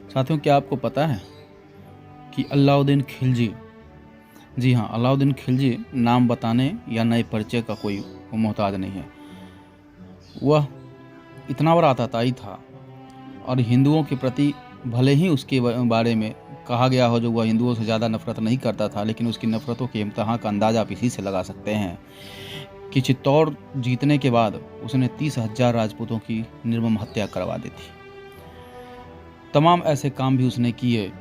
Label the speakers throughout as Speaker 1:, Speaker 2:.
Speaker 1: साथियों, क्या आपको पता है कि अलाउद्दीन खिलजी, जी हाँ, अलाउद्दीन खिलजी नाम बताने या नए परिचय का कोई मोहताज नहीं है। वह इतना बड़ा आतताई था और हिंदुओं के प्रति भले ही उसके बारे में कहा गया हो जो वह हिंदुओं से ज़्यादा नफरत नहीं करता था, लेकिन उसकी नफरतों के इम्तहान का अंदाज़ा आप इसी से लगा सकते हैं कि चित्तौड़ जीतने के बाद उसने 30,000 राजपूतों की निर्मम हत्या करवा दी थी। तमाम ऐसे काम भी उसने किए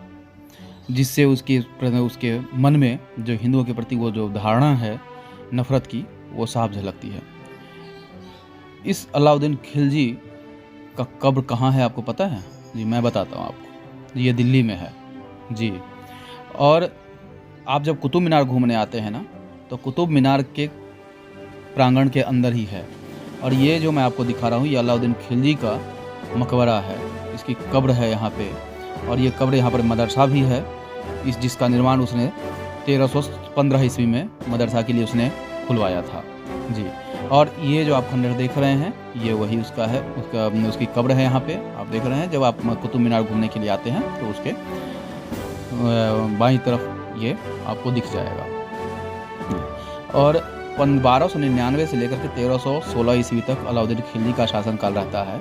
Speaker 1: जिससे उसके मन में जो हिंदुओं के प्रति वो जो धारणा है नफरत की, वो साफ झलकती है। इस अलाउद्दीन खिलजी का कब्र कहाँ है आपको पता है? जी मैं बताता हूँ आपको। ये दिल्ली में है जी। और आप जब कुतुब मीनार घूमने आते हैं ना, तो कुतुब मीनार के प्रांगण के अंदर ही है। और ये जो मैं आपको दिखा रहा हूँ, ये अलाउद्दीन खिलजी का मकबरा है, इसकी कब्र है यहाँ पे। और ये कब्र यहाँ पर मदरसा भी है, जिसका निर्माण उसने 1315 ईस्वी में मदरसा के लिए उसने खुलवाया था जी। और ये जो आप खंडर देख रहे हैं, ये वही उसका है, उसकी कब्र है यहाँ पे। आप देख रहे हैं, जब आप कुतुब मीनार घूमने के लिए आते हैं तो उसके बाईं तरफ ये आपको दिख जाएगा। और 1299 से लेकर के 1316 ईस्वी तक अलाउद्दीन खिलजी का शासनकाल रहता है।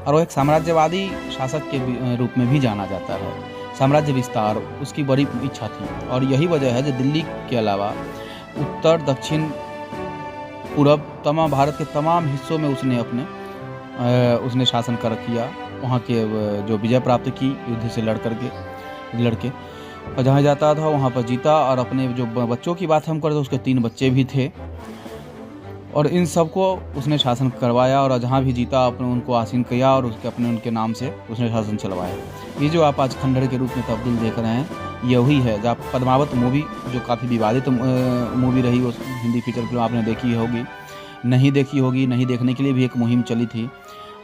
Speaker 1: और वो एक साम्राज्यवादी शासक के रूप में भी जाना जाता है। साम्राज्य विस्तार उसकी बड़ी इच्छा थी, और यही वजह है जो दिल्ली के अलावा उत्तर, दक्षिण, पूरब, तमाम भारत के तमाम हिस्सों में उसने शासन कर किया। वहाँ के जो विजय प्राप्त की युद्ध से लड़के और जहाँ जाता था वहाँ पर जीता। और अपने जो बच्चों की बात हम करें तो उसके 3 बच्चे भी थे, और इन सबको उसने शासन करवाया। और जहाँ भी जीता अपने उनको आसीन किया, और उनके नाम से उसने शासन चलवाया। ये जो आप आज खंडर के रूप में तब्दील देख रहे हैं, ये वही है। जब पद्मावत मूवी, जो काफ़ी विवादित मूवी रही, उस हिंदी फीचर फिल्म आपने देखी होगी, नहीं देखी होगी, नहीं देखने के लिए भी एक मुहिम चली थी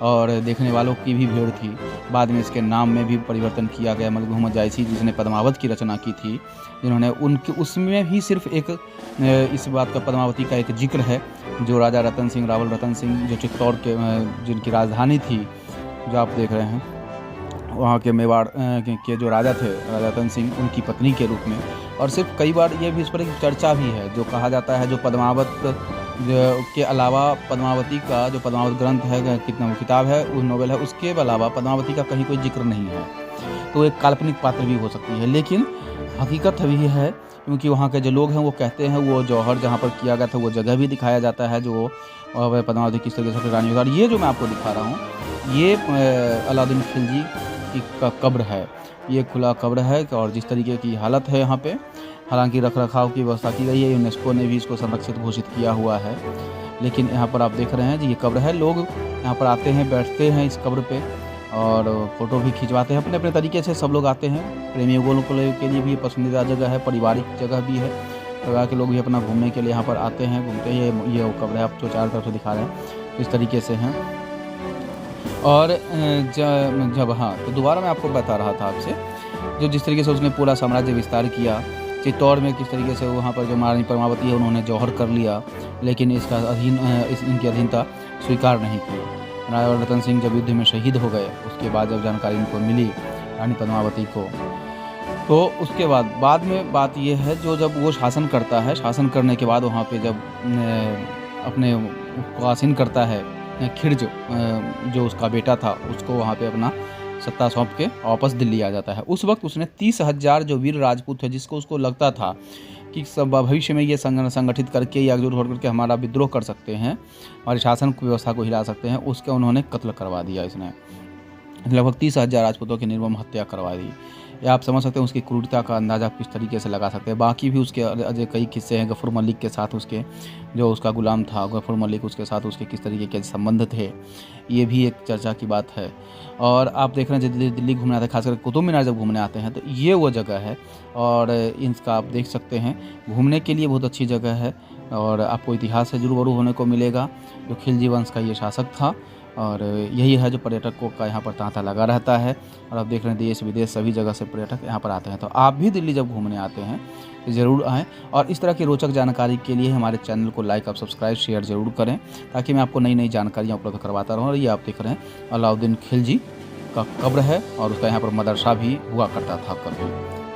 Speaker 1: और देखने वालों की भी भीड़ थी। बाद में इसके नाम में भी परिवर्तन किया गया। मलिक मोहम्मद जायसी जिसने पद्मावत की रचना की थी, जिन्होंने उसमें भी सिर्फ एक इस बात का, पद्मावती का एक जिक्र है, जो राजा रतन सिंह, रावल रतन सिंह, जो चित्तौड़ के जिनकी राजधानी थी, जो आप देख रहे हैं, वहाँ के मेवाड़ के जो राजा थे, राजा रतन सिंह, उनकी पत्नी के रूप में। और सिर्फ कई बार ये भी इस पर एक चर्चा भी है, जो कहा जाता है जो पद्मावत के अलावा पद्मावती का जो पद्मावत ग्रंथ है, किताब है, उस नोवेल है, उसके अलावा पद्मावती का कहीं कोई जिक्र नहीं है। तो एक काल्पनिक पात्र भी हो सकती है, लेकिन हकीकत भी है, क्योंकि वहाँ के जो लोग हैं वो कहते हैं वो जौहर जहाँ पर किया गया था वो जगह भी दिखाया जाता है, जो पद्मावती किस तरीके से रानी होगा। और ये जो मैं आपको दिखा रहा हूँ, ये अलाउद्दीन खिलजी की कब्र है। ये खुला कब्र है, और जिस तरीके की हालत है यहाँ पे, हालांकि रखरखाव की व्यवस्था की गई है, यूनेस्को ने भी इसको संरक्षित घोषित किया हुआ है। लेकिन यहाँ पर आप देख रहे हैं जी, ये कब्र है। लोग यहाँ पर आते हैं, बैठते हैं इस कब्र पे, और फ़ोटो भी खिंचवाते हैं अपने अपने तरीके से। सब लोग आते हैं, प्रेमियों के लिए भी पसंदीदा जगह है, पारिवारिक जगह भी है। परिवार के लोग भी अपना घूमने के लिए यहाँ पर आते हैं, घूमते हैं। ये वो कब्र है, आप जो चारों तरफ से दिखा रहे हैं, इस तरीके से हैं। और जब हाँ, तो दोबारा मैं आपको बता रहा था आपसे, जो जिस तरीके से उसने पूरा साम्राज्य विस्तार किया, चित्तौड़ में किस तरीके से वहाँ पर जो महारानी पद्मावती है उन्होंने जौहर कर लिया, लेकिन इनकी अधीनता स्वीकार नहीं की। राजा रतन सिंह जब युद्ध में शहीद हो गए, उसके बाद जब जानकारी इनको मिली रानी पद्मावती को, तो उसके बाद में बात ये है, जो जब वो शासन करता है, शासन करने के बाद वहाँ पे जब अपने को आसीन करता है, खिर्ज जो उसका बेटा था, उसको वहाँ पे अपना सत्ता सौंप के वापस दिल्ली आ जाता है। उस वक्त उसने 30,000 जो वीर राजपूत थे, जिसको उसको लगता था कि सब भविष्य में ये संगठित करके या एकजुट होकर के हमारा विद्रोह कर सकते हैं, हमारी शासन व्यवस्था को हिला सकते हैं, उसका उन्होंने कत्ल करवा दिया। इसने लगभग 30,000 राजपूतों की निर्मम हत्या करवा दी। या आप समझ सकते हैं उसकी क्रूरता का अंदाज़ा किस तरीके से लगा सकते हैं। बाकी भी उसके अजय कई किस्से हैं। गफूर मलिक के साथ उसके, जो उसका गुलाम था गफूर मलिक, उसके साथ उसके किस तरीके के संबंध थे, ये भी एक चर्चा की बात है। और आप देख रहे हैं जब दिल्ली घूमने आते हैं, खासकर कुतुब मीनार जब घूमने आते हैं, तो ये वो जगह है। और इसका आप देख सकते हैं, घूमने के लिए बहुत अच्छी जगह है। और आपको इतिहास से रूबरू होने को मिलेगा, जो खिलजी वंश का ये शासक था। और यही है जो पर्यटकों का यहाँ पर तांता लगा रहता है। और आप देख रहे हैं देश विदेश सभी जगह से पर्यटक यहाँ पर आते हैं। तो आप भी दिल्ली जब घूमने आते हैं तो ज़रूर आएँ। और इस तरह की रोचक जानकारी के लिए हमारे चैनल को लाइक और सब्सक्राइब शेयर ज़रूर करें, ताकि मैं आपको नई नई जानकारियाँ उपलब्ध करवाता रहूँ। और ये आप देख रहे हैं अलाउद्दीन खिलजी का कब्र है और उसका यहाँ पर मदरसा भी हुआ करता था कभी।